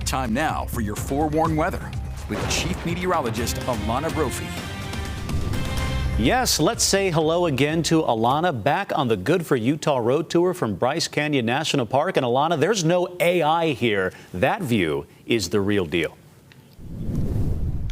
Time now for your forewarned weather with Chief Meteorologist Alana Brophy. Yes, let's say hello again to Alana, back on the Good for Utah Road Tour from Bryce Canyon National Park. And Alana, there's no AI here. That view is the real deal.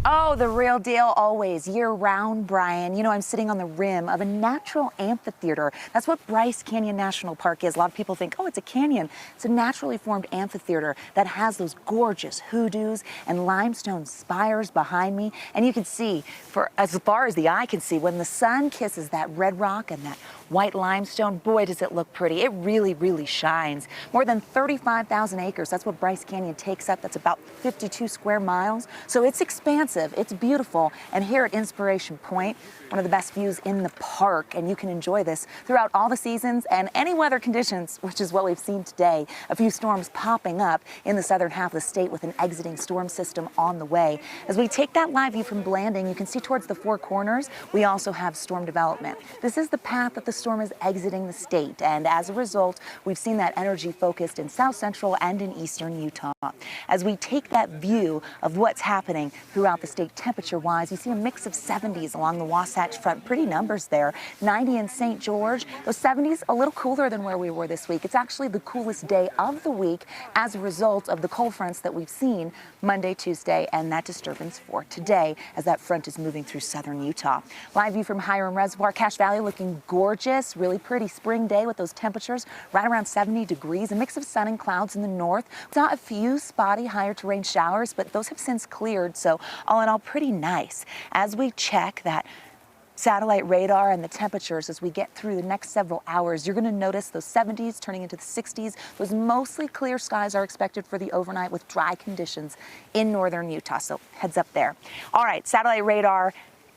Oh, the real deal always, year-round, Brian. You know, I'm sitting on the rim of a natural amphitheater. That's what Bryce Canyon National Park is. A lot of people think, oh, it's a canyon. It's a naturally formed amphitheater that has those gorgeous hoodoos and limestone spires behind me. And you can see, for as far as the eye can see, when the sun kisses that red rock and that white limestone, boy, does it look pretty. It really, really shines. More than 35,000 acres. That's what Bryce Canyon takes up. That's about 52 square miles. So it's expansive. It's beautiful. And here at Inspiration Point, one of the best views in the park, and you can enjoy this throughout all the seasons and any weather conditions, which is what we've seen today. A few storms popping up in the southern half of the state with an exiting storm system on the way. As we take that live view from Blanding, you can see towards the Four Corners, we also have storm development. This is the path that the storm is exiting the state, and as a result, we've seen that energy focused in south central and in eastern Utah. As we take that view of what's happening throughout the state temperature-wise, you see a mix of 70s along the Wasatch Front, pretty numbers there. 90 in St. George, those 70s a little cooler than where we were this week. It's actually the coolest day of the week as a result of the cold fronts that we've seen Monday, Tuesday, and that disturbance for today as that front is moving through southern Utah. Live view from Hiram Reservoir, Cache Valley looking gorgeous, really pretty spring day with those temperatures right around 70 degrees, a mix of sun and clouds in the north. We saw a few spotty higher terrain showers, but those have since cleared, so all in all pretty nice. As we check that satellite radar and the temperatures as we get through the next several hours, you're going to notice those 70s turning into the 60s. Those mostly clear skies are expected for the overnight with dry conditions in northern Utah, so heads up there. All right, satellite radar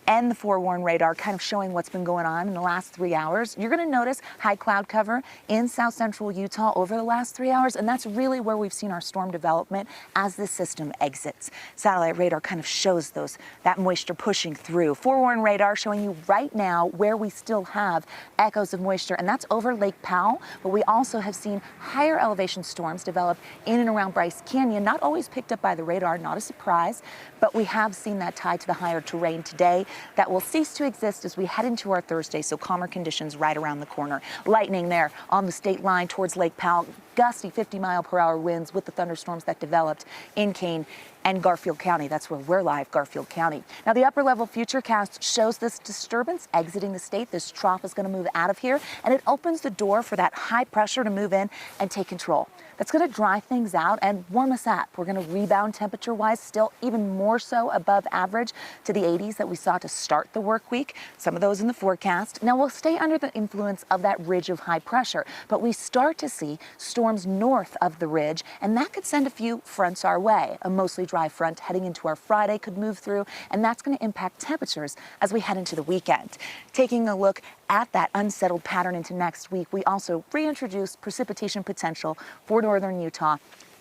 and the forewarned radar kind of showing what's been going on in the last 3 hours. You're going to notice high cloud cover in south central Utah over the last 3 hours, and that's really where we've seen our storm development as this system exits. Satellite radar kind of shows that moisture pushing through. Forewarned radar showing you right now where we still have echoes of moisture, and that's over Lake Powell, but we also have seen higher elevation storms develop in and around Bryce Canyon, not always picked up by the radar, not a surprise, but we have seen that tied to the higher terrain today. That will cease to exist as we head into our Thursday, so calmer conditions right around the corner. Lightning there on the state line towards Lake Powell, gusty 50-mile-per-hour winds with the thunderstorms that developed in Kane and Garfield County. That's where we're live, Garfield County. Now, the upper-level futurecast shows this disturbance exiting the state. This trough is going to move out of here, and it opens the door for that high pressure to move in and take control. That's going to dry things out and warm us up. We're going to rebound temperature-wise, still even more so above average to the 80s that we saw to start the work week. Some of those in the forecast. Now, we'll stay under the influence of that ridge of high pressure, but we start to see storms north of the ridge, and that could send a few fronts our way. A mostly dry front heading into our Friday could move through, and that's going to impact temperatures as we head into the weekend. Taking a look at that unsettled pattern into next week, we also reintroduce precipitation potential for northern Utah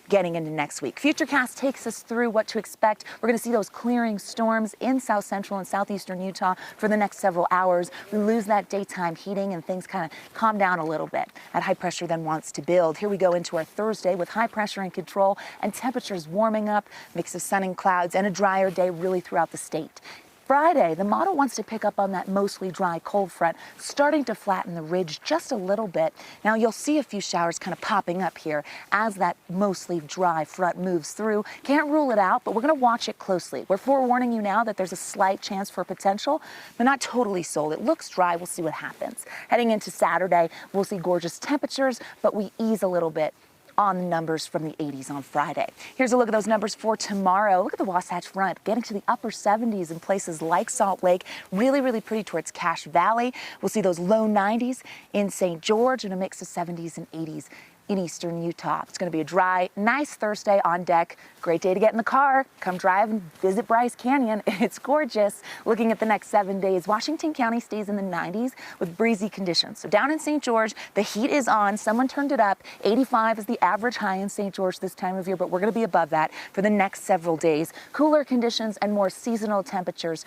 getting into next week. Futurecast takes us through what to expect. We're going to see those clearing storms in south central and southeastern Utah for the next several hours. We lose that daytime heating and things kind of calm down a little bit. That high pressure then wants to build. Here we go into our Thursday with high pressure in control and temperatures warming up, mix of sun and clouds, and a drier day really throughout the state. Friday, the model wants to pick up on that mostly dry cold front, starting to flatten the ridge just a little bit. Now, you'll see a few showers kind of popping up here as that mostly dry front moves through. Can't rule it out, but we're going to watch it closely. We're forewarning you now that there's a slight chance for potential, but not totally sold. It looks dry. We'll see what happens. Heading into Saturday, we'll see gorgeous temperatures, but we ease a little bit on the numbers from the 80s on Friday. Here's a look at those numbers for tomorrow. Look at the Wasatch Front getting to the upper 70s in places like Salt Lake. Really, really pretty towards Cache Valley. We'll see those low 90s in St. George and a mix of 70s and 80s in eastern Utah. It's going to be a dry, nice Thursday on deck. Great day to get in the car, come drive and visit Bryce Canyon. It's gorgeous. Looking at the next 7 days, Washington County stays in the 90s with breezy conditions. So down in St. George, the heat is on. Someone turned it up. 85 is the average high in St. George this time of year, but we're going to be above that for the next several days. Cooler conditions and more seasonal temperatures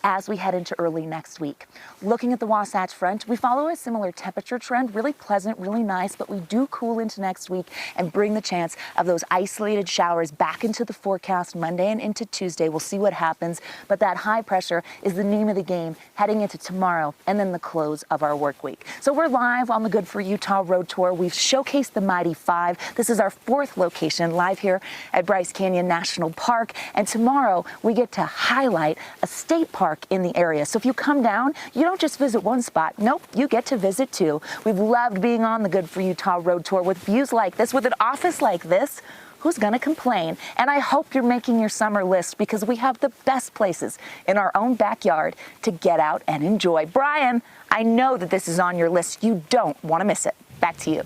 as we head into early next week. Looking at the Wasatch Front, we follow a similar temperature trend, really pleasant, really nice, but we do cool into next week and bring the chance of those isolated showers back into the forecast Monday and into Tuesday. We'll see what happens, but that high pressure is the name of the game heading into tomorrow and then the close of our work week. So we're live on the Good for Utah Road Tour. We've showcased the Mighty Five. This is our 4th location live here at Bryce Canyon National Park, and tomorrow we get to highlight a state park in the area. So if you come down, you don't just visit one spot. Nope, you get to visit 2. We've loved being on the Good for Utah Road Tour with views like this, with an office like this. Who's gonna complain? And I hope you're making your summer list, because we have the best places in our own backyard to get out and enjoy. Brian, I know that this is on your list. You don't want to miss it. Back to you.